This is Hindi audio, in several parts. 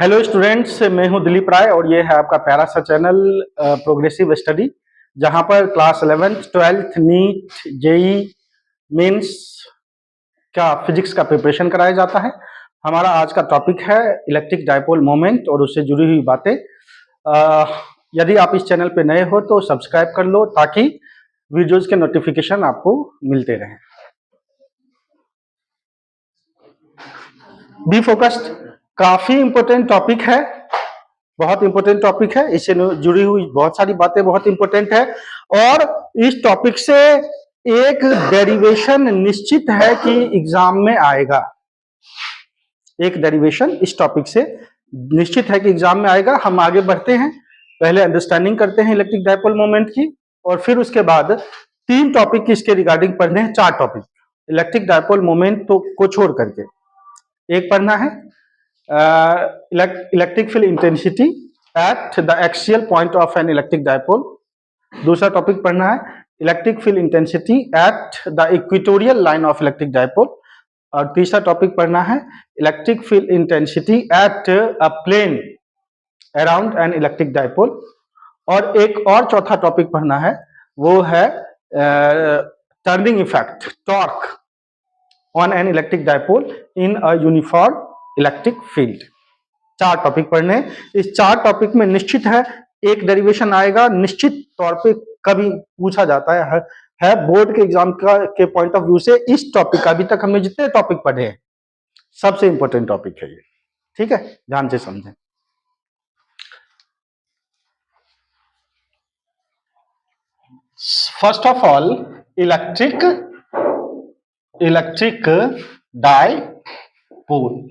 हेलो स्टूडेंट्स, मैं हूं दिलीप राय और ये है आपका प्यारा सा चैनल प्रोग्रेसिव स्टडी, जहां पर class 11th 12th NEET JEE Mains का फिजिक्स का प्रिपरेशन कराया जाता है। हमारा आज का टॉपिक है इलेक्ट्रिक डायपोल मोमेंट और उससे जुड़ी हुई बातें। यदि आप इस चैनल पे नए हो तो सब्सक्राइब कर लो ताकि वीडियोज के नोटिफिकेशन आपको मिलते रहें। बी फोकस्ड काफी इंपॉर्टेंट टॉपिक है, बहुत इंपॉर्टेंट टॉपिक है। इससे जुड़ी हुई बहुत सारी बातें बहुत इंपॉर्टेंट है और इस टॉपिक से एक डेरिवेशन निश्चित है कि एग्जाम में आएगा। एक डेरिवेशन इस टॉपिक से निश्चित है कि एग्जाम में आएगा। हम आगे बढ़ते हैं, पहले अंडरस्टैंडिंग करते हैं इलेक्ट्रिक डायपोल मोमेंट की और फिर उसके बाद 3 टॉपिक इसके रिगार्डिंग पढ़ने हैं। 4 टॉपिक इलेक्ट्रिक डायपोल मोमेंट को छोड़ करके एक पढ़ना है electric field intensity at the axial point of an electric dipole. दूसरा टॉपिक पढ़ना है electric field intensity at the equatorial line of electric dipole. और तीसरा टॉपिक पढ़ना है electric field intensity at a plane around an electric dipole. और एक और चौथा टॉपिक पढ़ना है, वो है turning effect torque on an electric dipole in a uniform electric field. 4 topic पढ़ने। इस 4 टॉपिक में निश्चित है एक डेरिवेशन आएगा, निश्चित तौर पे कभी पूछा जाता है बोर्ड के एग्जाम के पॉइंट ऑफ व्यू से। इस टॉपिक का अभी तक हमने जितने टॉपिक पढ़े हैं सबसे इंपॉर्टेंट टॉपिक है ये, ठीक है, ध्यान से समझें। First of all electric dipole,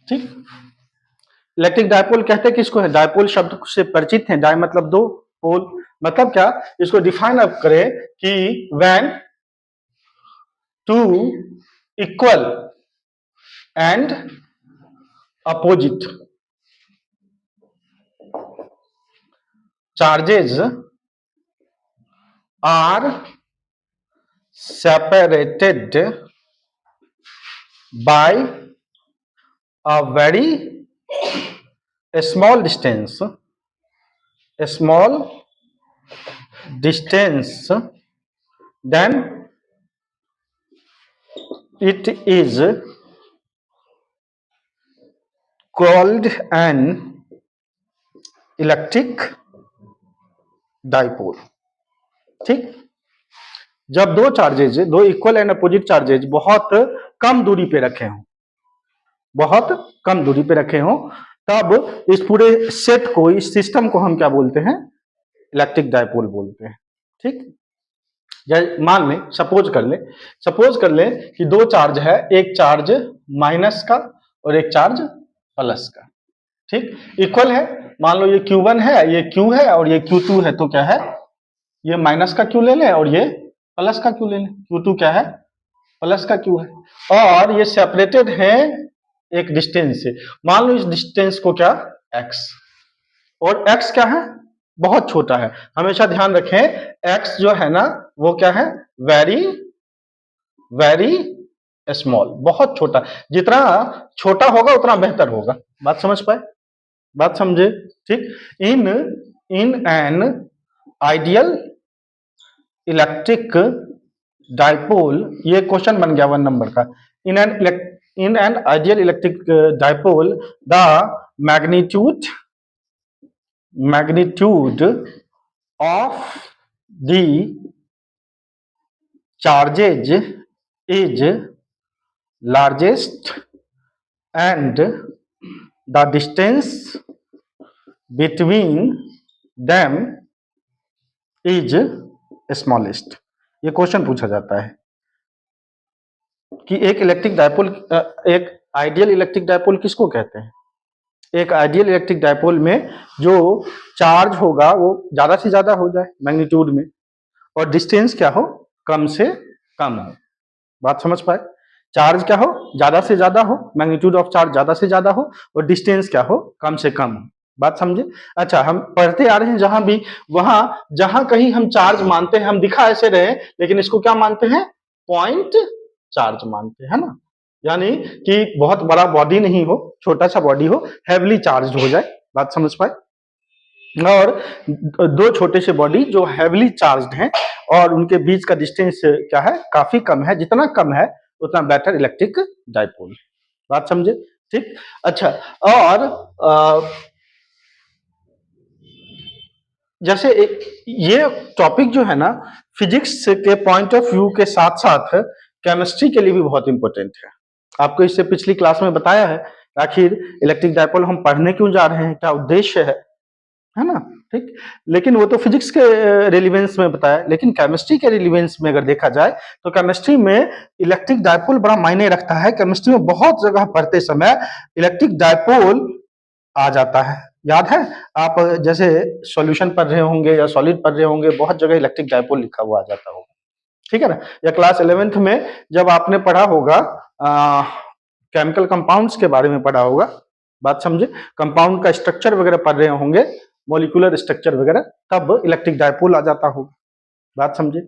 ठीक। इलेक्ट्रिक डायपोल कहते हैं किसको है? डायपोल शब्द से परिचित हैं। डाय मतलब दो, पोल मतलब क्या? इसको डिफाइन अप करें कि when two equal and opposite charges are separated by a very small distance, then it is called an electric dipole, ठीक। जब दो चार्जेज, दो इक्वल एंड अपोजिट चार्जेज बहुत कम दूरी पे रखे हों, बहुत कम दूरी पे रखे हों, तब इस पूरे सेट को, इस सिस्टम को हम क्या बोलते हैं? इलेक्ट्रिक डायपोल बोलते हैं, ठीक। मान लें, सपोज कर लें कि दो चार्ज है, एक चार्ज माइनस का और एक चार्ज प्लस का, ठीक। इक्वल है, मान लो ये Q1 है, ये Q है और ये Q2 है, तो क्या है? ये माइनस का Q ले लें और ये प्लस का Q ले लें। Q2 क्या है? प्लस का Q है और ये सेपरेटेड है एक डिस्टेंस से। मान लो इस डिस्टेंस को क्या? x, और x क्या है? बहुत छोटा है। हमेशा ध्यान रखें x जो है ना वो क्या है? वेरी स्मॉल, बहुत छोटा। जितना छोटा होगा उतना बेहतर होगा। बात समझ पाए? बात समझे, ठीक। In an ideal electric dipole, ये क्वेश्चन बन गया 1 नंबर का। In an ideal electric dipole, the magnitude of the charges is largest and the distance between them is smallest। ये क्वेश्चन पूछा जाता है कि एक इलेक्ट्रिक डायपोल, एक आइडियल इलेक्ट्रिक डायपोल किसको कहते हैं? एक आइडियल इलेक्ट्रिक डायपोल में जो चार्ज होगा वो ज्यादा से ज्यादा हो जाए मैग्नीट्यूड में, और डिस्टेंस क्या हो? कम से कम हो। बात समझ पाए? चार्ज क्या हो? ज्यादा से ज्यादा हो, मैग्नीट्यूड ऑफ चार्ज ज्यादा से ज्यादा हो, और डिस्टेंस क्या हो? कम से कम हो। बात समझे? अच्छा, हम पढ़ते आ रहे हैं जहां भी, वहां जहां कहीं हम चार्ज मानते हैं, हम दिखा ऐसे रहे लेकिन इसको क्या मानते हैं? पॉइंट चार्ज मानते हैं ना। यानी कि बहुत बड़ा बॉडी नहीं हो, छोटा सा बॉडी हो, हैवीली चार्ज हो जाए। बात समझ पाए? और दो छोटे से बॉडी जो हैवीली चार्ज्ड हैं और उनके बीच का डिस्टेंस क्या है, काफी कम है, जितना कम है उतना बेटर इलेक्ट्रिक डाइपोल। बात समझे? ठीक। अच्छा, और जैसे ये टॉपिक जो है ना, फिजिक्स के पॉइंट ऑफ व्यू के साथ साथ केमिस्ट्री के लिए भी बहुत इंपॉर्टेंट है। आपको इससे पिछली क्लास में बताया है आखिर इलेक्ट्रिक डाइपोल हम पढ़ने क्यों जा रहे हैं, क्या उद्देश्य है ना? ठीक। लेकिन वो तो फिजिक्स के रिलेवेंस में बताया, लेकिन केमिस्ट्री के रिलेवेंस में अगर देखा जाए तो केमिस्ट्री में इलेक्ट्रिक डाइपोल बड़ा मायने रखता है। केमिस्ट्री में बहुत जगह पढ़ते समय इलेक्ट्रिक डाइपोल आ जाता है। याद है? आप जैसे सॉल्यूशन पढ़ रहे होंगे या सॉलिड पढ़ रहे होंगे, बहुत जगह इलेक्ट्रिक डाइपोल लिखा हुआ आ जाता होगा। ठीक है ना? या क्लास 11th में जब आपने पढ़ा होगा केमिकल कंपाउंड्स के बारे में पढ़ा होगा, बात समझे, कंपाउंड का स्ट्रक्चर वगैरह पढ़ रहे होंगे, मॉलिक्यूलर स्ट्रक्चर वगैरह, तब इलेक्ट्रिक डाइपोल आ जाता होगा। बात समझे।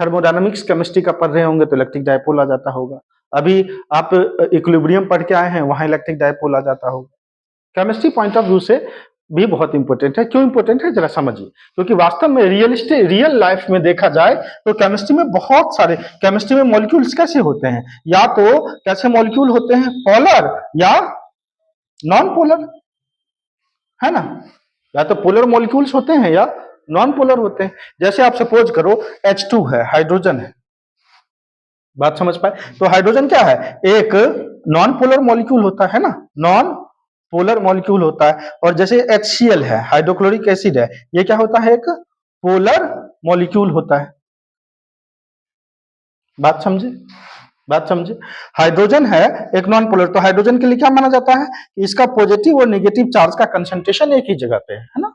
थर्मोडायनामिक्स केमिस्ट्री का पढ़ रहे होंगे तो इलेक्ट्रिक डाइपोल आ जाता होगा। अभी आप इक्विलिब्रियम पढ़ के आए हैं, वहां इलेक्ट्रिक डाइपोल आ जाता होगा। केमिस्ट्री पॉइंट ऑफ व्यू से भी बहुत इंपॉर्टेंट है। क्यों इंपॉर्टेंट है जरा समझिए, क्योंकि वास्तव में रियल लाइफ में देखा जाए तो केमिस्ट्री में बहुत सारे, केमिस्ट्री में मॉलिक्यूल्स कैसे होते हैं, या तो कैसे मॉलिक्यूल होते हैं, पोलर या नॉन पोलर, है ना? या तो पोलर मॉलिक्यूल्स होते हैं या नॉन पोलर होते हैं। जैसे आप सपोज करो H2 है, हाइड्रोजन है। बात समझ पाए? तो हाइड्रोजन क्या है, एक नॉन पोलर मॉलिक्यूल होता है ना, नॉन पोलर मॉलिक्यूल होता है। और जैसे HCl है, हाइड्रोक्लोरिक एसिड है, ये क्या होता है, एक पोलर मॉलिक्यूल होता है। बात समझे? बात समझे। हाइड्रोजन है एक नॉन पोलर, तो हाइड्रोजन के लिए क्या माना जाता है कि इसका पॉजिटिव और नेगेटिव चार्ज का कंसंट्रेशन एक ही जगह पे है ना?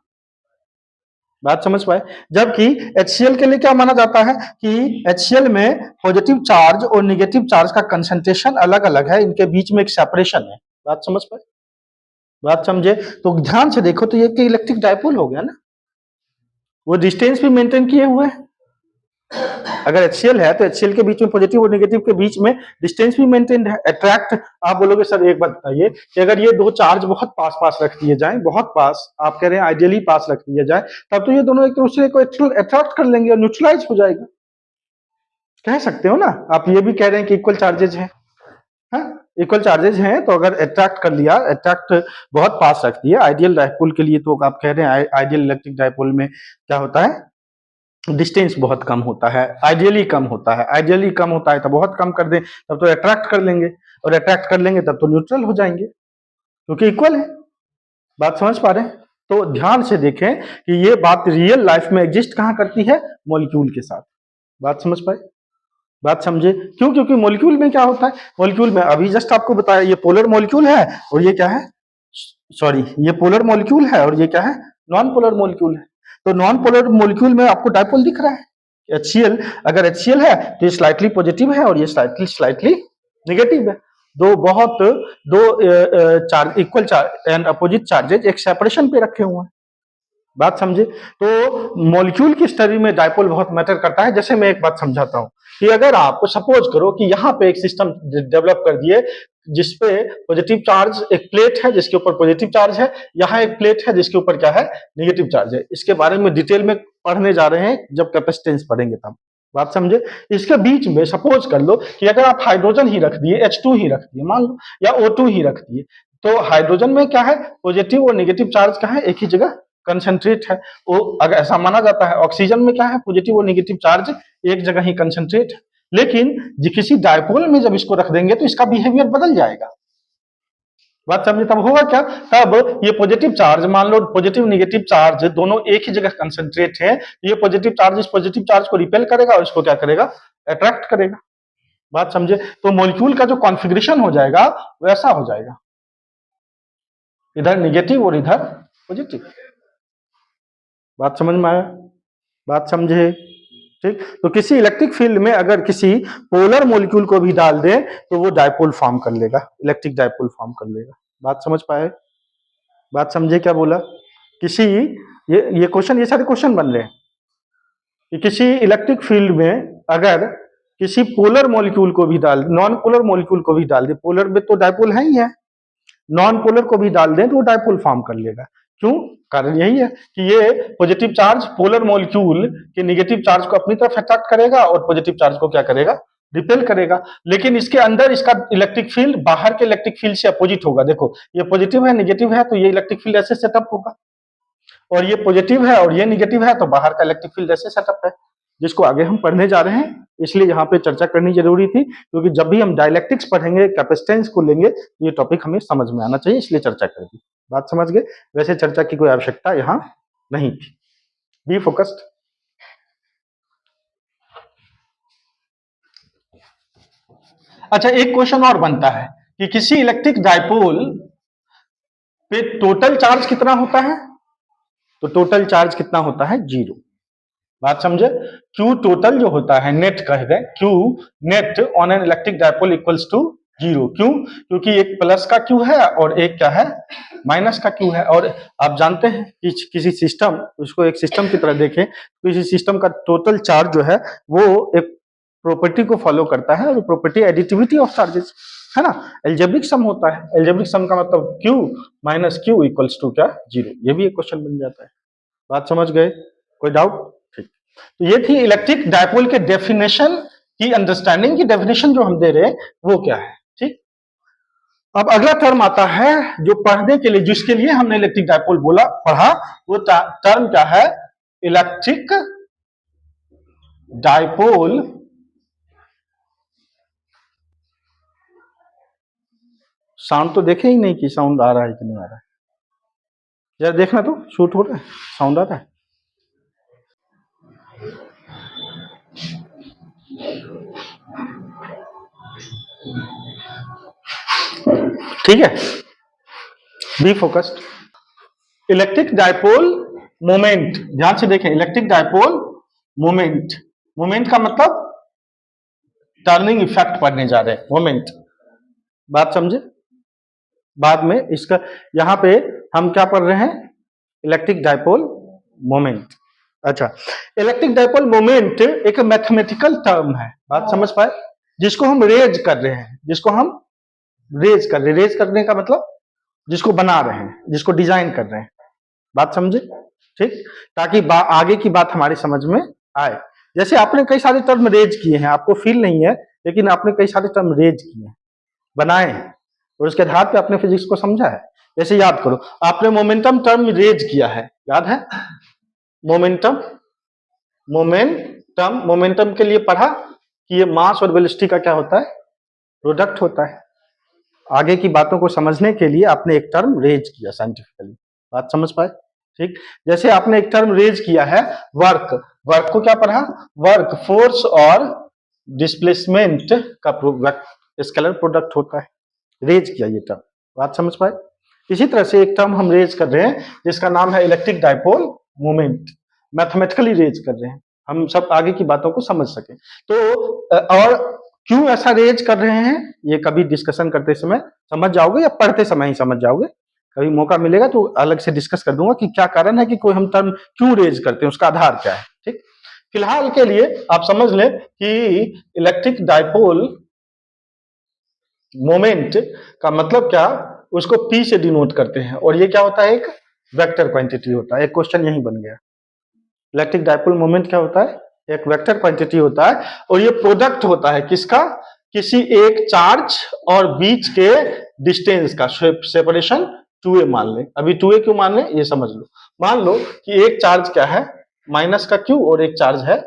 बात समझ पाए? जबकि HCl के लिए क्या माना जाता है कि HCl में पॉजिटिव चार्ज और नेगेटिव चार्ज का कंसंट्रेशन अलग अलग है, इनके बीच में एक सेपरेशन है। बात समझ पाए? बात समझे? तो ध्यान से देखो तो ये इलेक्ट्रिक डाइपोल हो गया ना, वो डिस्टेंस भी मेंटेन किए हुए है। अगर HCl है तो HCl के बीच में, पॉजिटिव और नेगेटिव के बीच में डिस्टेंस भी मेंटेन है। अट्रैक्ट, आप बोलोगे सर एक बात बताइए कि अगर ये दो चार्ज बहुत पास पास रख दिए जाए, बहुत पास, आप कह रहे हैं आइडियली पास रख दिए जाए, तब तो ये दोनों एक दूसरे को अट्रैक्ट कर लेंगे और न्यूट्रलाइज हो जाएगा। कह सकते हो ना आप, ये भी कह रहे हैं कि इक्वल चार्जेज है, इक्वल चार्जेज हैं, तो अगर अट्रैक्ट कर लिया, अट्रैक्ट बहुत पास रख दिया आइडियल डाइपोल के लिए, तो आप कह रहे हैं आइडियल इलेक्ट्रिक डाइपोल में क्या होता है, डिस्टेंस बहुत कम होता है, आइडियली कम होता है। आइडियली कम होता है तो बहुत कम कर दें तब तो अट्रैक्ट कर लेंगे, और अट्रैक्ट कर लेंगे तब तो न्यूट्रल हो जाएंगे, क्योंकि इक्वल है। बात समझ पा रहे हैं? तो ध्यान से देखें कि ये बात रियल लाइफ में एग्जिस्ट कहां करती है, मॉलिक्यूल के साथ। बात समझ पाए? बात समझे? क्यों? क्योंकि मॉलिक्यूल में क्या होता है, मॉलिक्यूल में अभी जस्ट आपको बताया, ये पोलर मॉलिक्यूल है और ये क्या है, सॉरी, ये पोलर मॉलिक्यूल है और ये क्या है, नॉन पोलर मॉलिक्यूल है। तो नॉन पोलर मॉलिक्यूल में आपको डाइपोल दिख रहा है। HCl, अगर HCl है तो ये स्लाइटली पॉजिटिव है और ये स्लाइटली नेगेटिव है। दो charge, equal charge and opposite charges एक सेपरेशन पे रखे हुए हैं। बात समझे? तो मॉलिक्यूल की स्टडी में डाइपोल बहुत मैटर करता है। जैसे मैं एक बात समझाता हूं कि अगर आप सपोज करो कि यहां पे एक सिस्टम डेवलप कर दिए जिसपे पॉजिटिव चार्ज, एक प्लेट है जिसके ऊपर पॉजिटिव चार्ज है, यहाँ एक प्लेट है जिसके ऊपर क्या है, नेगेटिव चार्ज है। इसके बारे में डिटेल में पढ़ने जा रहे हैं जब कैपेसिटेंस पढ़ेंगे तब। बात समझे? इसके बीच में सपोज कर लो कि अगर आप हाइड्रोजन ही रख दिए, H2 ही रख दिए मान लो, या O2 ही रख दिए, तो हाइड्रोजन में क्या है, पॉजिटिव और नेगेटिव चार्ज क्या है, एक ही जगह कंसंट्रेट है। वो अगर ऐसा माना जाता है। ऑक्सीजन में क्या है, पॉजिटिव और नेगेटिव चार्ज एक जगह ही कंसंट्रेट है। लेकिन किसी डायपोल में जब इसको रख देंगे तो इसका बिहेवियर बदल जाएगा। बात समझे? तब होगा क्या, तब ये पॉजिटिव चार्ज, मान लो पॉजिटिव नेगेटिव चार्ज दोनों एक ही जगह कंसंट्रेट है, ये पॉजिटिव चार्ज इस पॉजिटिव चार्ज को रिपेल करेगा और इसको क्या करेगा, अट्रैक्ट करेगा। बात समझे? तो मॉलिक्यूल का जो कॉन्फ़िगरेशन हो जाएगा वैसा हो जाएगा, इधर नेगेटिव और इधर पॉजिटिव। बात समझ में आया? बात समझे? ठीक। तो किसी इलेक्ट्रिक फील्ड में अगर किसी पोलर मॉलिक्यूल को भी डाल दें तो वो डाइपोल फॉर्म कर लेगा, इलेक्ट्रिक डाइपोल फॉर्म कर लेगा। बात समझ पाए? बात समझे क्या बोला? किसी, ये क्वेश्चन, ये सारे क्वेश्चन बन रहे हैं कि किसी इलेक्ट्रिक फील्ड में अगर किसी पोलर मॉलिक्यूल को भी डाल, नॉन पोलर मॉलिक्यूल को भी डाल दे, पोलर में तो डायपोल है ही है, नॉन पोलर को भी डाल दें तो वो डायपोल फॉर्म कर लेगा। क्यों? कारण यही है कि ये पॉजिटिव चार्ज पोलर मॉलिक्यूल के नेगेटिव चार्ज को अपनी तरफ अट्रैक्ट करेगा और पॉजिटिव चार्ज को क्या करेगा? रिपेल करेगा। लेकिन इसके अंदर इसका इलेक्ट्रिक फील्ड बाहर के इलेक्ट्रिक फील्ड से अपोजिट होगा। देखो ये पॉजिटिव है, नेगेटिव है, तो ये इलेक्ट्रिक फील्ड ऐसे सेटअप होगा, और ये पॉजिटिव है और ये नेगेटिव है, तो बाहर का इलेक्ट्रिक फील्ड ऐसे सेटअप है, जिसको आगे हम पढ़ने जा रहे हैं। इसलिए यहाँ पे चर्चा करनी जरूरी थी, क्योंकि जब भी हम डाइलेक्ट्रिक्स पढ़ेंगे, कैपेसिटेंस को लेंगे, तो ये टॉपिक हमें समझ में आना चाहिए, इसलिए चर्चा कर दी। बात समझ गए? वैसे चर्चा की कोई आवश्यकता यहाँ नहीं थी। Be focused. अच्छा, एक क्वेश्चन और बनता है कि किसी इलेक्ट्रिक डायपोल पे टोटल चार्ज कितना होता है? तो टोटल चार्ज कितना होता है? 0। बात समझे? Q टोटल जो होता है, नेट कह गए, Q net on an electric dipole equals to 0। क्यों? क्योंकि एक प्लस का Q है और एक क्या है? माइनस का Q है। और आप जानते हैं कि किसी सिस्टम, उसको एक सिस्टम की तरह देखें, किसी सिस्टम का टोटल चार्ज जो है वो एक प्रॉपर्टी को फॉलो करता है, और प्रॉपर्टी एडिटिविटी ऑफ चार्जेस है ना, एल्जेब्रिक सम होता है। एल्जेब्रिक सम का मतलब Q minus Q equals to क्या? 0। ये भी एक क्वेश्चन बन जाता है। बात समझ गए? कोई डाउट? ठीक। तो ये थी इलेक्ट्रिक डायपोल के डेफिनेशन की अंडरस्टैंडिंग की डेफिनेशन जो हम दे रहे हैं वो क्या है। ठीक। अब अगला टर्म आता है जो पढ़ने के लिए, जिसके लिए हमने इलेक्ट्रिक डायपोल बोला पढ़ा, वो टर्म क्या है? इलेक्ट्रिक डायपोल साउंड तो देखे ही नहीं कि साउंड आ रहा है कि नहीं आ रहा है। जरा देखना तो शूट हो रहा है, साउंड आ रहा है। ठीक है, be focused. Electric dipole moment, ध्यान से देखें, इलेक्ट्रिक डायपोल मोमेंट, मोमेंट का मतलब टर्निंग इफेक्ट पढ़ने जा रहे हैं, मोमेंट। बात समझे? बाद में इसका, यहां पे हम क्या पढ़ रहे हैं? Electric dipole moment. अच्छा, इलेक्ट्रिक डायपोल मोमेंट एक मैथमेटिकल टर्म है, बात समझ पाए, जिसको हम रेज कर रहे हैं, जिसको हम रेज कर रहे हैं। रेज करने का मतलब जिसको बना रहे हैं, जिसको डिजाइन कर रहे हैं। बात समझे? ठीक, ताकि आगे की बात हमारी समझ में आए। जैसे आपने कई सारे टर्म रेज किए हैं, आपको फील नहीं है, लेकिन आपने कई सारे टर्म रेज किए हैं, बनाए हैं, और उसके आधार पे आपने फिजिक्स को समझा है। जैसे याद करो, आपने मोमेंटम टर्म रेज किया है, याद है? मोमेंटम, मोमेंटम, मोमेंटम के लिए पढ़ा कि ये मास और वेलोसिटी का क्या होता है? प्रोडक्ट होता है। आगे की बातों को समझने के लिए आपने एक टर्म रेज किया साइंटिफिकली। बात समझ पाए? ठीक। जैसे आपने एक टर्म रेज किया है वर्क, वर्क को क्या पढ़ा? वर्क फोर्स और डिस्प्लेसमेंट का स्केलर प्रोडक्ट होता है। रेज किया ये टर्म। बात समझ पाए? इसी तरह से एक टर्म हम रेज कर रहे हैं जिसका नाम है electric dipole moment. Mathematically raise कर रहे हैं, हम सब आगे की बातों को समझ सके। तो और क्यों ऐसा रेज कर रहे हैं, ये कभी डिस्कशन करते समय समझ जाओगे, या पढ़ते समय ही समझ जाओगे। कभी मौका मिलेगा तो अलग से डिस्कस कर दूंगा कि क्या कारण है कि कोई हम टर्म क्यों रेज करते हैं, उसका आधार क्या है। ठीक, फिलहाल के लिए आप समझ लें कि इलेक्ट्रिक डायपोल मोमेंट का मतलब क्या, उसको P से डिनोट करते हैं, और ये क्या होता है? एक वेक्टर क्वांटिटी होता है। एक क्वेश्चन यही बन गया। इलेक्ट्रिक डायपोल मोमेंट क्या होता है? एक वेक्टर क्वांटिटी होता है, और ये प्रोडक्ट होता है किसका? किसी एक चार्ज और बीच के डिस्टेंस का, सेपरेशन 2a मान लें। अभी 2a क्यों मान लें ये समझ लो। मान लो कि एक चार्ज क्या है? माइनस का Q, और एक चार्ज है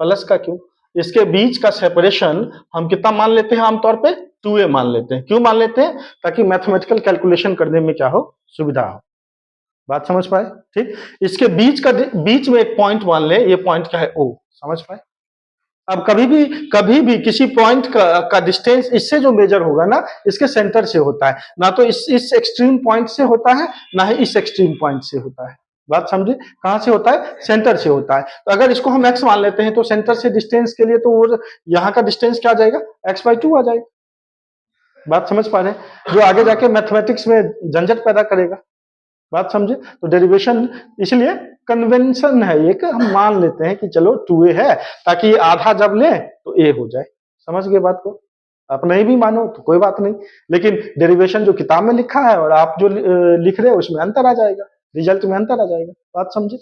प्लस का Q। इसके बीच का सेपरेशन हम कितना मान लेते हैं आमतौर पे? 2a मान लेते हैं। क्यों मान लेते हैं? ताकि मैथमेटिकल कैलकुलेशन करने में क्या हो? सुविधा हो। बात समझ पाए? ठीक, इसके बीच में एक पॉइंट मान ले, ये पॉइंट क्या है? O। समझ पाए? अब कभी भी किसी पॉइंट का डिस्टेंस इससे जो मेजर होगा ना, इसके सेंटर से होता है, ना तो इस एक्सट्रीम पॉइंट से होता है, ना ही इस एक्सट्रीम पॉइंट से होता है। बात समझे? कहां से होता है? सेंटर से होता है। तो अगर इसको हम x मान लेते हैं, तो सेंटर से डिस्टेंस के लिए तो यहाँ का डिस्टेंस क्या आ जाएगा? x/2 आ जाएगा। बात समझ पा रहे हैं? जो आगे जाके मैथमेटिक्स में झंझट पैदा करेगा। बात समझे? तो डेरिवेशन इसलिए कन्वेंशन है एक, हम मान लेते हैं कि चलो 2a है, ताकि आधा जब ले तो a हो जाए। समझ गए बात को? आप नहीं भी मानो तो कोई बात नहीं, लेकिन डेरिवेशन जो किताब में लिखा है और आप जो लिख रहे हो उसमें अंतर आ जाएगा, रिजल्ट में अंतर आ जाएगा। बात समझे?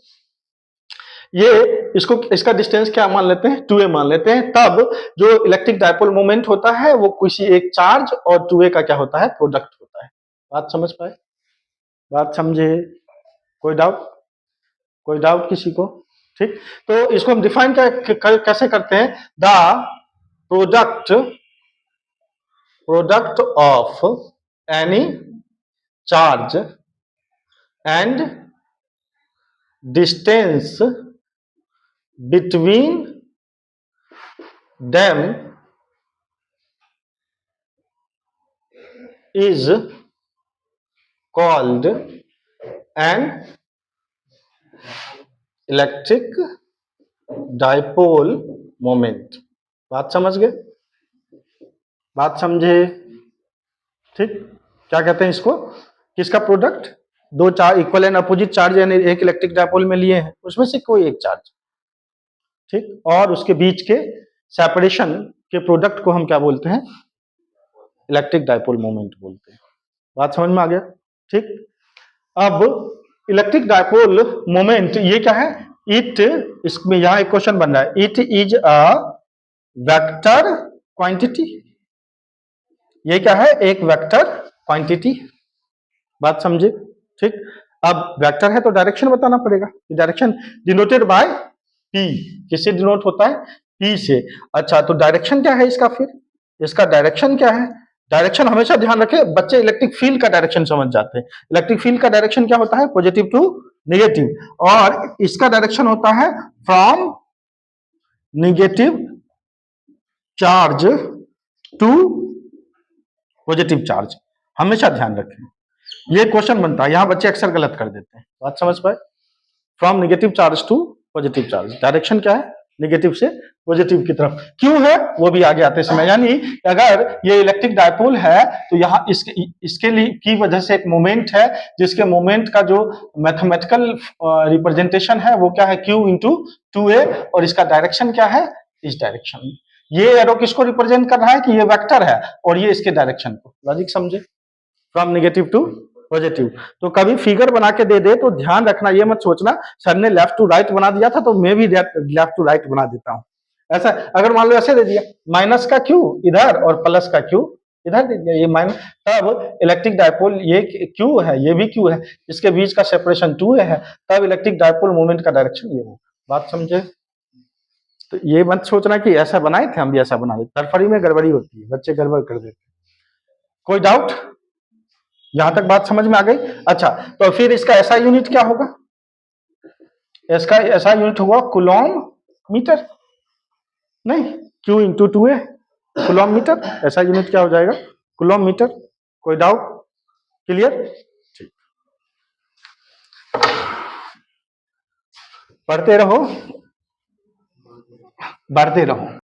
ये इसको इसका डिस्टेंस क्या मान लेते हैं? 2a मान लेते हैं। तब जो इलेक्ट्रिक डायपोल मोमेंट होता है वो किसी एक चार्ज और 2a का क्या होता है? प्रोडक्ट होता है। बात समझ पाए? बात समझे? कोई डाउट? कोई डाउट किसी को? ठीक, तो इसको हम डिफाइन कैसे करते हैं? The product product of any charge and distance between them is called an electric dipole moment. बात समझ गए? बात समझे? ठीक, क्या कहते हैं इसको? किसका प्रोडक्ट? दो charge equal and opposite charge यानी एक इलेक्ट्रिक डाइपोल में लिए हैं, उसमें से कोई एक चार्ज, ठीक, और उसके बीच के सेपरेशन के प्रोडक्ट को हम क्या बोलते हैं? इलेक्ट्रिक डाइपोल मोमेंट बोलते हैं। बात समझ में आ गया? ठीक, अब इलेक्ट्रिक डाइपोल मोमेंट ये क्या है? इट, इसमें यहां एक क्वेश्चन बन रहा है, it is a vector quantity. ये क्या है? एक वेक्टर क्वांटिटी। बात समझे? ठीक, अब वेक्टर है तो डायरेक्शन बताना पड़ेगा। डायरेक्शन डिनोटेड बाय पी, किससे डिनोट होता है? पी से। अच्छा, तो डायरेक्शन क्या है इसका? फिर इसका डायरेक्शन क्या है? डायरेक्शन हमेशा ध्यान रखें, बच्चे इलेक्ट्रिक फील्ड का डायरेक्शन समझ जाते हैं। इलेक्ट्रिक फील्ड का डायरेक्शन क्या होता है? पॉजिटिव टू नेगेटिव, और इसका डायरेक्शन होता है from negative charge to positive charge. हमेशा ध्यान रखें, ये क्वेश्चन बनता है, यहां बच्चे अक्सर गलत कर देते हैं। बात समझ पाए? From negative charge to positive charge, direction क्या है? नेगेटिव से पॉजिटिव की तरफ। क्यों है वो भी आगे आते समय, यानी अगर ये इलेक्ट्रिक डायपोल है तो यहाँ इसके लिए की वजह से एक मोमेंट है, जिसके मोमेंट का जो मैथमेटिकल रिप्रेजेंटेशन है वो क्या है? Q इंटू 2a, और इसका डायरेक्शन क्या है? इस डायरेक्शन में। ये एरो किसको रिप्रेजेंट कर रहा है? कि ये वेक्टर है और ये इसके डायरेक्शन को। लॉजिक समझे? From negative to positive. तो कभी फिगर बना के दे तो ध्यान रखना, ये मत सोचना सर ने लेफ्ट टू राइट बना दिया था तो मैं भी लेफ्ट टू राइट बना देता हूं। ऐसा अगर मान लो ऐसे दे दिया, माइनस का क्यू इधर और प्लस का क्यू इधर दे दिया, ये माइनस, तब इलेक्ट्रिक डायपोल ये क्यू है, ये भी क्यू है, इसके बीच का सेपरेशन 2 है, तब इलेक्ट्रिक डायपोल मोमेंट का डायरेक्शन ये होगा। बात समझे? तो ये मत सोचना कि ऐसा बनाए थे हम भी ऐसा बना देते, तरफड़ी में गड़बड़ी होती है, बच्चे गड़बड़ कर देते। कोई डाउट? यहां तक बात समझ में आ गई? अच्छा, तो फिर इसका ऐसा यूनिट क्या होगा? इसका ऐसा यूनिट होगा कूलॉम मीटर, नहीं, Q into 2a coulomb metre. ऐसा यूनिट क्या हो जाएगा? Coulomb metre. कोई डाउट? क्लियर? ठीक, पढ़ते रहो, बढ़ते रहो।